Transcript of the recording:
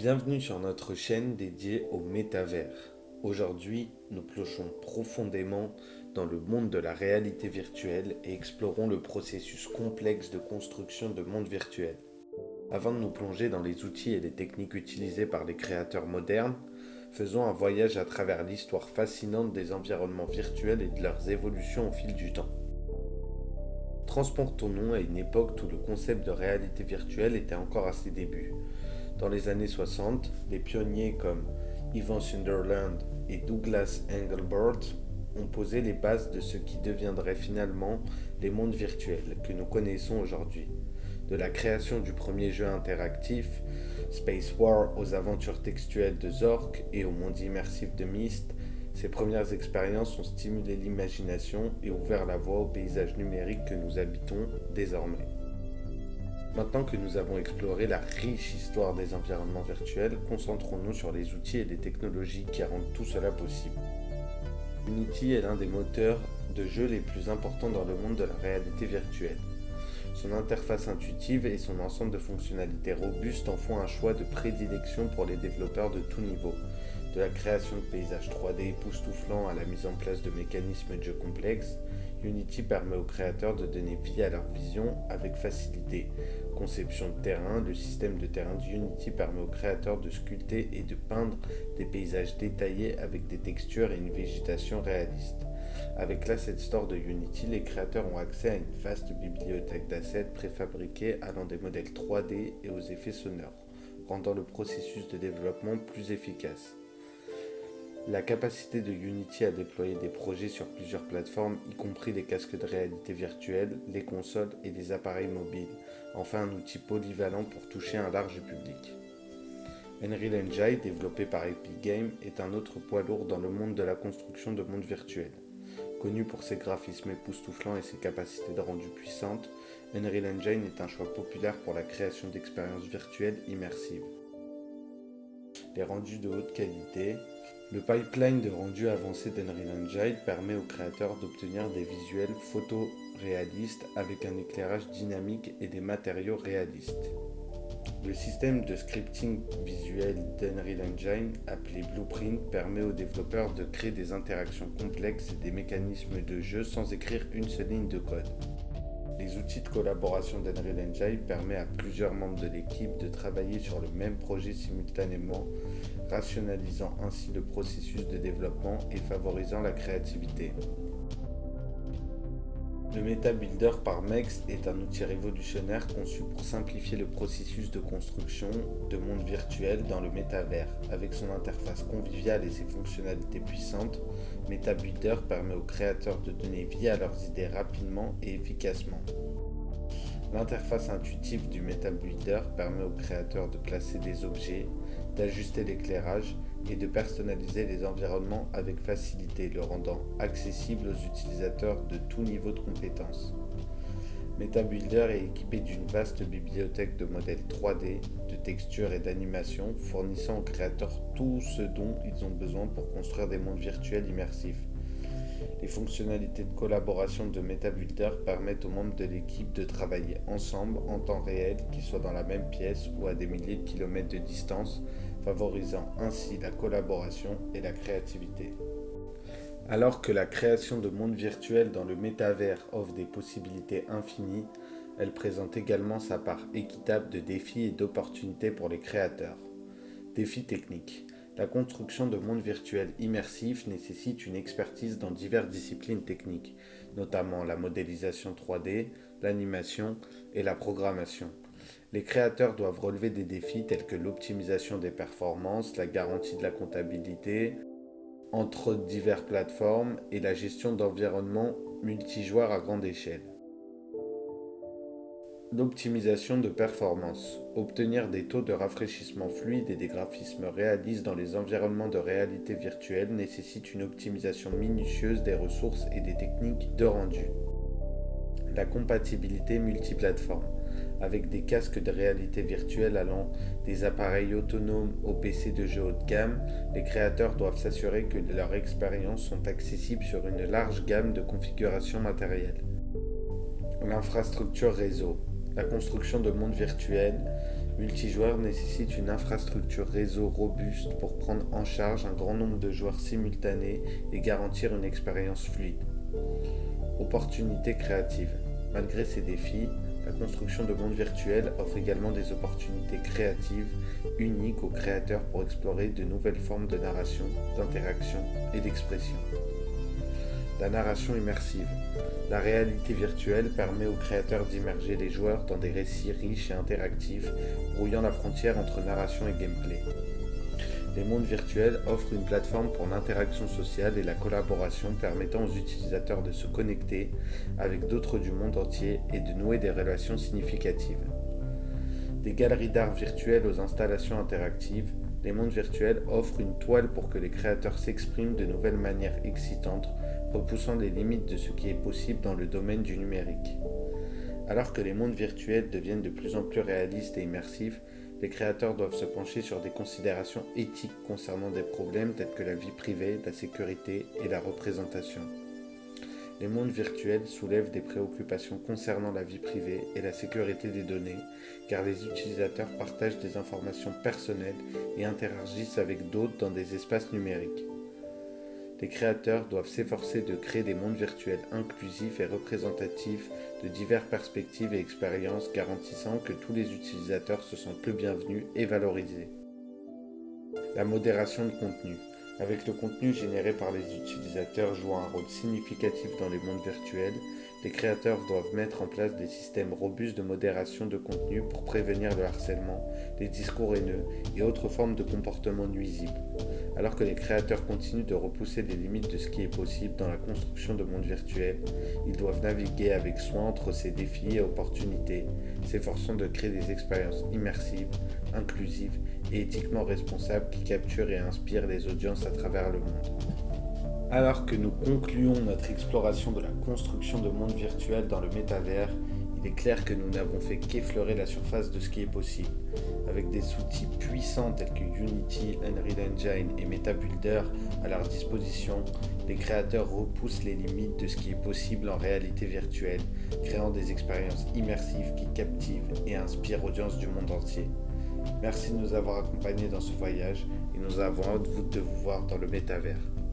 Bienvenue sur notre chaîne dédiée au métavers. Aujourd'hui, nous plongeons profondément dans le monde de la réalité virtuelle et explorons le processus complexe de construction de mondes virtuels. Avant de nous plonger dans les outils et les techniques utilisés par les créateurs modernes, faisons un voyage à travers l'histoire fascinante des environnements virtuels et de leurs évolutions au fil du temps. Transportons-nous à une époque où le concept de réalité virtuelle était encore à ses débuts. Dans les années 60, des pionniers comme Ivan Sunderland et Douglas Engelbart ont posé les bases de ce qui deviendrait finalement les mondes virtuels que nous connaissons aujourd'hui. De la création du premier jeu interactif, Space War, aux aventures textuelles de Zork et au monde immersif de Myst, ces premières expériences ont stimulé l'imagination et ouvert la voie au paysage numérique que nous habitons désormais. Maintenant que nous avons exploré la riche histoire des environnements virtuels, concentrons-nous sur les outils et les technologies qui rendent tout cela possible. Unity est l'un des moteurs de jeu les plus importants dans le monde de la réalité virtuelle. Son interface intuitive et son ensemble de fonctionnalités robustes en font un choix de prédilection pour les développeurs de tout niveau. De la création de paysages 3D époustouflants à la mise en place de mécanismes de jeu complexes, Unity permet aux créateurs de donner vie à leur vision avec facilité. Conception de terrain, le système de terrain d'Unity permet aux créateurs de sculpter et de peindre des paysages détaillés avec des textures et une végétation réaliste. Avec l'Asset Store de Unity, les créateurs ont accès à une vaste bibliothèque d'assets préfabriqués allant des modèles 3D et aux effets sonores, rendant le processus de développement plus efficace. La capacité de Unity à déployer des projets sur plusieurs plateformes, y compris les casques de réalité virtuelle, les consoles et les appareils mobiles, en fait un outil polyvalent pour toucher un large public. Unreal Engine, développé par Epic Games, est un autre poids lourd dans le monde de la construction de mondes virtuels. Connu pour ses graphismes époustouflants et ses capacités de rendu puissantes, Unreal Engine est un choix populaire pour la création d'expériences virtuelles immersives. Les rendus de haute qualité. Le pipeline de rendu avancé d'Unreal Engine permet aux créateurs d'obtenir des visuels photoréalistes avec un éclairage dynamique et des matériaux réalistes. Le système de scripting visuel d'Unreal Engine, appelé Blueprint, permet aux développeurs de créer des interactions complexes et des mécanismes de jeu sans écrire une seule ligne de code. Les outils de collaboration d'Unreal Engine permettent à plusieurs membres de l'équipe de travailler sur le même projet simultanément, rationalisant ainsi le processus de développement et favorisant la créativité. Le MetaBuilder par Mex est un outil révolutionnaire conçu pour simplifier le processus de construction de mondes virtuels dans le métavers. Avec son interface conviviale et ses fonctionnalités puissantes, MetaBuilder permet aux créateurs de donner vie à leurs idées rapidement et efficacement. L'interface intuitive du MetaBuilder permet aux créateurs de placer des objets, d'ajuster l'éclairage et de personnaliser les environnements avec facilité, le rendant accessible aux utilisateurs de tout niveau de compétences. MetaBuilder est équipé d'une vaste bibliothèque de modèles 3D, de textures et d'animations, fournissant aux créateurs tout ce dont ils ont besoin pour construire des mondes virtuels immersifs. Les fonctionnalités de collaboration de MetaBuilder permettent aux membres de l'équipe de travailler ensemble en temps réel, qu'ils soient dans la même pièce ou à des milliers de kilomètres de distance, favorisant ainsi la collaboration et la créativité. Alors que la création de mondes virtuels dans le métavers offre des possibilités infinies, elle présente également sa part équitable de défis et d'opportunités pour les créateurs. Défis techniques. La construction de mondes virtuels immersifs nécessite une expertise dans diverses disciplines techniques, notamment la modélisation 3D, l'animation et la programmation. Les créateurs doivent relever des défis tels que l'optimisation des performances, la garantie de la compatibilité entre diverses plateformes et la gestion d'environnements multijoueurs à grande échelle. L'optimisation de performance. Obtenir des taux de rafraîchissement fluide et des graphismes réalistes dans les environnements de réalité virtuelle nécessite une optimisation minutieuse des ressources et des techniques de rendu. La compatibilité multiplateforme. Avec des casques de réalité virtuelle allant des appareils autonomes aux PC de jeu haut de gamme, les créateurs doivent s'assurer que leurs expériences sont accessibles sur une large gamme de configurations matérielles. L'infrastructure réseau. La construction de mondes virtuels Multijoueur nécessite une infrastructure réseau robuste pour prendre en charge un grand nombre de joueurs simultanés et garantir une expérience fluide. Opportunités créatives. Malgré ces défis, la construction de mondes virtuels offre également des opportunités créatives uniques aux créateurs pour explorer de nouvelles formes de narration, d'interaction et d'expression. La narration immersive. La réalité virtuelle permet aux créateurs d'immerger les joueurs dans des récits riches et interactifs, brouillant la frontière entre narration et gameplay. Les mondes virtuels offrent une plateforme pour l'interaction sociale et la collaboration permettant aux utilisateurs de se connecter avec d'autres du monde entier et de nouer des relations significatives. Des galeries d'art virtuelles aux installations interactives, les mondes virtuels offrent une toile pour que les créateurs s'expriment de nouvelles manières excitantes, repoussant les limites de ce qui est possible dans le domaine du numérique. Alors que les mondes virtuels deviennent de plus en plus réalistes et immersifs, les créateurs doivent se pencher sur des considérations éthiques concernant des problèmes tels que la vie privée, la sécurité et la représentation. Les mondes virtuels soulèvent des préoccupations concernant la vie privée et la sécurité des données, car les utilisateurs partagent des informations personnelles et interagissent avec d'autres dans des espaces numériques. Les créateurs doivent s'efforcer de créer des mondes virtuels inclusifs et représentatifs de diverses perspectives et expériences, garantissant que tous les utilisateurs se sentent le bienvenus et valorisés. La modération de contenu. Avec le contenu généré par les utilisateurs jouant un rôle significatif dans les mondes virtuels, les créateurs doivent mettre en place des systèmes robustes de modération de contenu pour prévenir le harcèlement, les discours haineux et autres formes de comportements nuisibles. Alors que les créateurs continuent de repousser les limites de ce qui est possible dans la construction de mondes virtuels, ils doivent naviguer avec soin entre ces défis et opportunités, s'efforçant de créer des expériences immersives, inclusives et éthiquement responsables qui capturent et inspirent les audiences à travers le monde. Alors que nous concluons notre exploration de la construction de mondes virtuels dans le métavers, il est clair que nous n'avons fait qu'effleurer la surface de ce qui est possible. Avec des outils puissants tels que Unity, Unreal Engine et MetaBuilder à leur disposition, les créateurs repoussent les limites de ce qui est possible en réalité virtuelle, créant des expériences immersives qui captivent et inspirent l'audience du monde entier. Merci de nous avoir accompagnés dans ce voyage et nous avons hâte de vous voir dans le métavers.